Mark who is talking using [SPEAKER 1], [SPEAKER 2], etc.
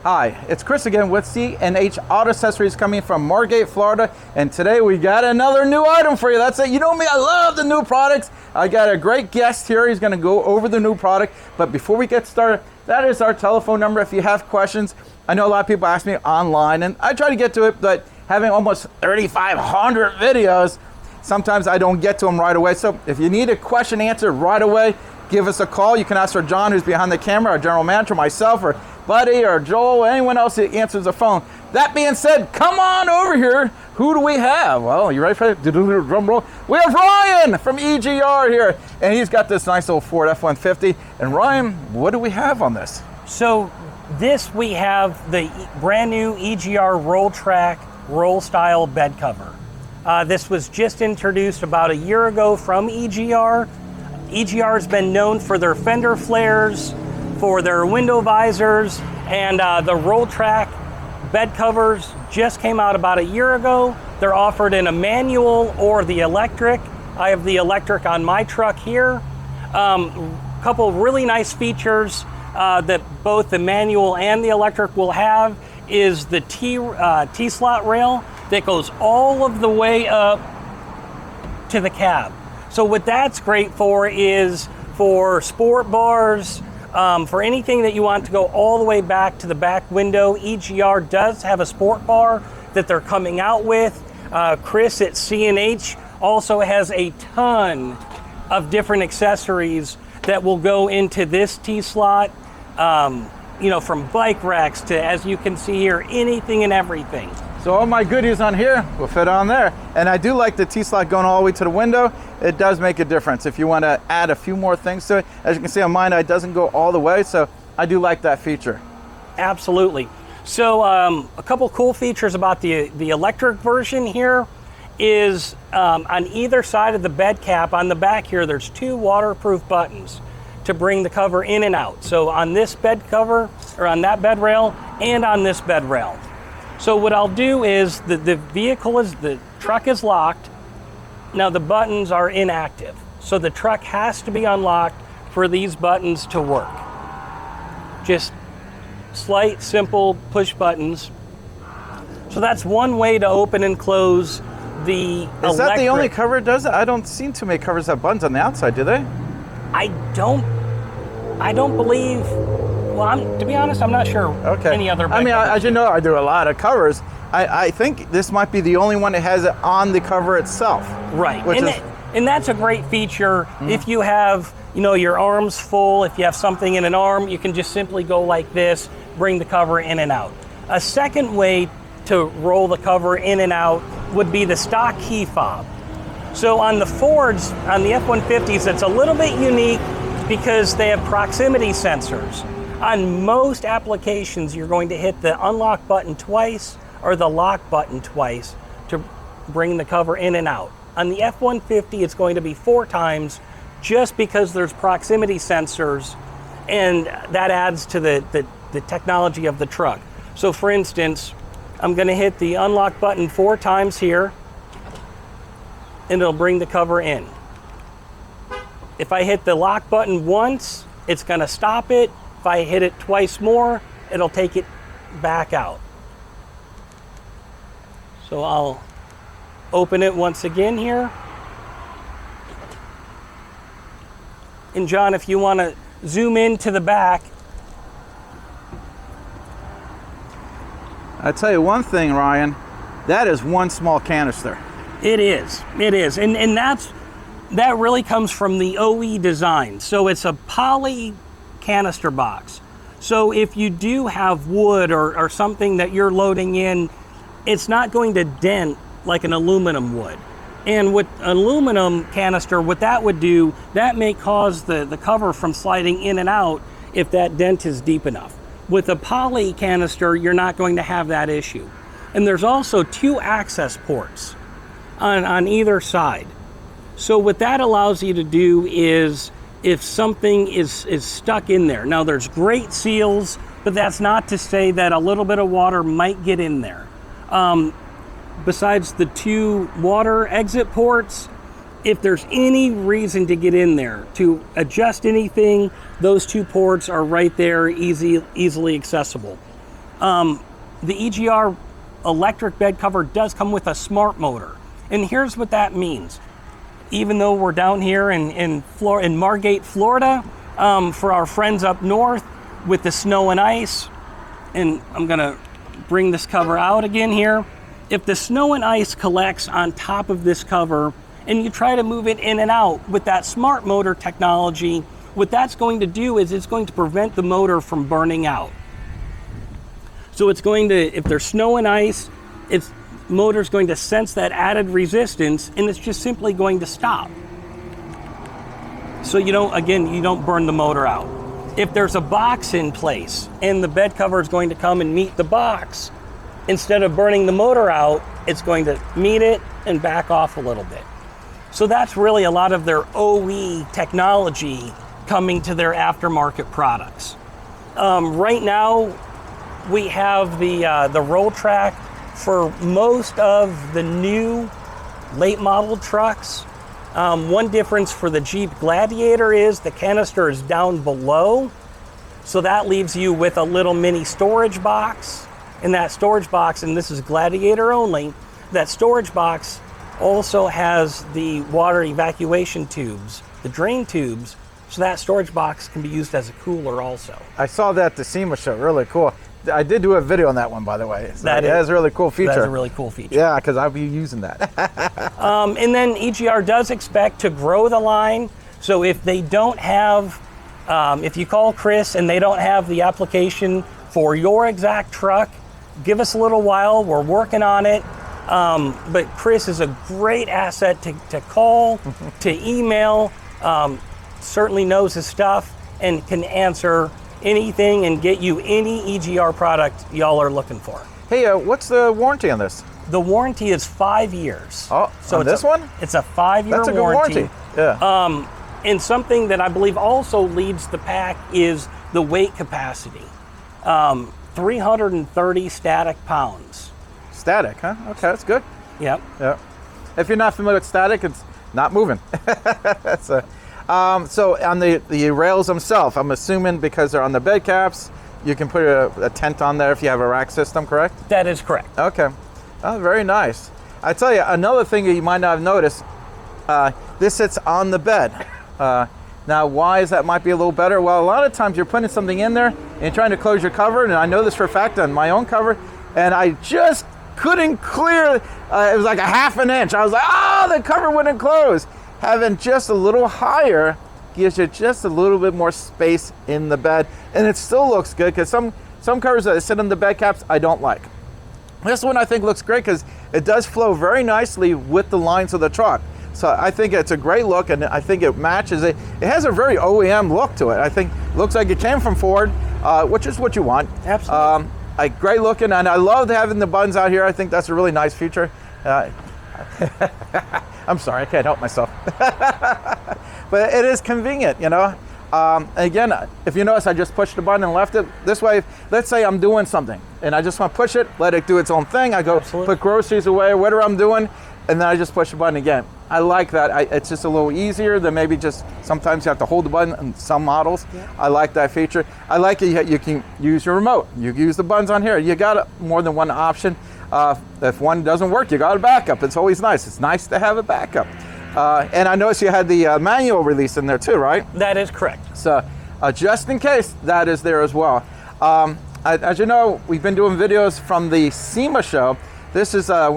[SPEAKER 1] Hi, it's Chris again with C&H Auto Accessories coming from Margate, Florida. And today we got another new item for you. That's it. You know me, I love the new products. I got a great guest here. He's gonna go over the new product. But before we get started, that is our telephone number if you have questions. I know a lot of people ask me online and I try to get to it, but having almost 3,500 videos, sometimes I don't get to them right away. So if you need a question answered right away, give us a call. You can ask for John, who's behind the camera, our general manager, myself, or Buddy, or Joel, anyone else that answers the phone. That being said, come on over here. Who do we have? Well, you ready for it? Drum roll. We have Ryan from EGR here, and he's got this nice little Ford F-150. And Ryan, what do we have on this?
[SPEAKER 2] So this, we have the brand new EGR Rolltrac roll style bed cover. This was just introduced about a year ago from EGR. EGR has been known for their fender flares, for their window visors, and the Rolltrac bed covers just came out about a year ago. They're offered in a manual or the electric. I have the electric on my truck here. Couple really nice features that both the manual and the electric will have is the T-slot rail that goes all of the way up to the cab. So what that's great for is for sport bars, for anything that you want to go all the way back to the back window. EGR does have a sport bar that they're coming out with. Chris at C&H also has a ton of different accessories that will go into this T-slot. You know, from bike racks to, as you can see here, anything and everything.
[SPEAKER 1] So all my goodies on here will fit on there. And I do like the T-slot going all the way to the window. It does make a difference if you want to add a few more things to it. As you can see on mine, it doesn't go all the way, so I do like that feature.
[SPEAKER 2] Absolutely. So a couple cool features about the electric version here is on either side of the bed cap, on the back here, there's two waterproof buttons to bring the cover in and out. So on this bed cover, or on that bed rail, and on this bed rail. So what I'll do is the truck is locked. Now the buttons are inactive. So the truck has to be unlocked for these buttons to work. Just slight, simple push buttons. So that's one way to open and close the electric.
[SPEAKER 1] Is that the only cover it does it? I don't see too many covers that have buttons on the outside, do they?
[SPEAKER 2] I don't believe, well, to be honest, I'm not sure any other bed covers.
[SPEAKER 1] As you know, I do a lot of covers. I think this might be the only one that has it on the cover itself.
[SPEAKER 2] Right, and that's a great feature. If you have, you know, your arms full, if you have something in an arm, you can just simply go like this, bring the cover in and out. A second way to roll the cover in and out would be the stock key fob. So on the Fords, on the F-150s, it's a little bit unique because they have proximity sensors. On most applications, you're going to hit the unlock button twice or the lock button twice to bring the cover in and out. On the F-150, it's going to be 4 times just because there's proximity sensors, and that adds to the technology of the truck. So for instance, I'm going to hit the unlock button 4 times here, and it'll bring the cover in. If I hit the lock button once, it's going to stop it. If I hit it twice more, it'll take it back out. So I'll open it once again here. And John, if you want to zoom in to the back.
[SPEAKER 1] I tell you one thing, Ryan, that is one small canister.
[SPEAKER 2] It is, and that really comes from the OE design. So it's a poly canister box. So if you do have wood or something that you're loading in, it's not going to dent like an aluminum would. And with an aluminum canister, what that would do, that may cause the cover from sliding in and out if that dent is deep enough. With a poly canister, you're not going to have that issue. And there's also 2 access ports on either side. So what that allows you to do is, if something is stuck in there, now there's great seals, but that's not to say that a little bit of water might get in there. Besides the 2 water exit ports, if there's any reason to get in there, to adjust anything, those 2 ports are right there, easily accessible. The EGR electric bed cover does come with a smart motor. And here's what that means. Even though we're down here in Margate, Florida, for our friends up north with the snow and ice, and I'm gonna bring this cover out again here. If the snow and ice collects on top of this cover and you try to move it in and out with that smart motor technology, what that's going to do is it's going to prevent the motor from burning out. So it's going to, if there's snow and ice, its motor's going to sense that added resistance and it's just simply going to stop. So you don't burn the motor out. If there's a box in place and the bed cover is going to come and meet the box, instead of burning the motor out, it's going to meet it and back off a little bit. So that's really a lot of their OE technology coming to their aftermarket products. Right now, we have the Rolltrac for most of the new late model trucks. One difference for the Jeep Gladiator is the canister is down below, so that leaves you with a little mini storage box. In that storage box, and this is Gladiator only, that storage box also has the water evacuation tubes, the drain tubes, so that storage box can be used as a cooler also.
[SPEAKER 1] I saw that at the SEMA show, really cool. I did do a video on that one, by the way. So that is a really cool feature.
[SPEAKER 2] That's a really cool feature.
[SPEAKER 1] Yeah, because I'll be using that.
[SPEAKER 2] And then EGR does expect to grow the line. So if they don't have, if you call Chris and they don't have the application for your exact truck, give us a little while. We're working on it. But Chris is a great asset to call, to email, certainly knows his stuff and can answer anything and get you any EGR product y'all are looking for.
[SPEAKER 1] Hey, what's the warranty on this?
[SPEAKER 2] The warranty is 5 years.
[SPEAKER 1] Oh, so on this one?
[SPEAKER 2] It's a 5-year warranty.
[SPEAKER 1] That's a good warranty. Yeah.
[SPEAKER 2] And something that I believe also leads the pack is the weight capacity. 330 static pounds.
[SPEAKER 1] Static, huh? Okay, that's good.
[SPEAKER 2] Yep.
[SPEAKER 1] Yeah. If you're not familiar with static, it's not moving. That's so on the rails themselves, I'm assuming because they're on the bed caps, you can put a tent on there if you have a rack system, correct?
[SPEAKER 2] That is correct.
[SPEAKER 1] Okay. Oh, very nice. I tell you, another thing that you might not have noticed, this sits on the bed. Now, why is that might be a little better? Well, a lot of times you're putting something in there and you're trying to close your cover, and I know this for a fact on my own cover, and I just couldn't clear, it was like a half an inch. I was like, oh, the cover wouldn't close. Having just a little higher gives you just a little bit more space in the bed, and it still looks good because some covers that sit on the bed caps I don't like. This one I think looks great because it does flow very nicely with the lines of the truck. So I think it's a great look, and I think it matches it. It has a very OEM look to it. I think it looks like it came from Ford, which is what you want.
[SPEAKER 2] Absolutely.
[SPEAKER 1] Great looking, and I love having the buttons out here. I think that's a really nice feature. I'm sorry, I can't help myself. But it is convenient, you know. Again, if you notice, I just pushed the button and left it. This way, let's say I'm doing something, and I just want to push it, let it do its own thing. I go put groceries away, whatever I'm doing, and then I just push the button again. I like that. It's just a little easier than maybe just sometimes you have to hold the button in some models. Yeah. I like that feature. I like it. You can use your remote. You use the buttons on here. You got more than one option. If one doesn't work, you got a backup. It's always nice. It's nice to have a backup. And I noticed you had the manual release in there too, right?
[SPEAKER 2] That is correct.
[SPEAKER 1] So just in case, that is there as well. As you know, we've been doing videos from the SEMA show. This is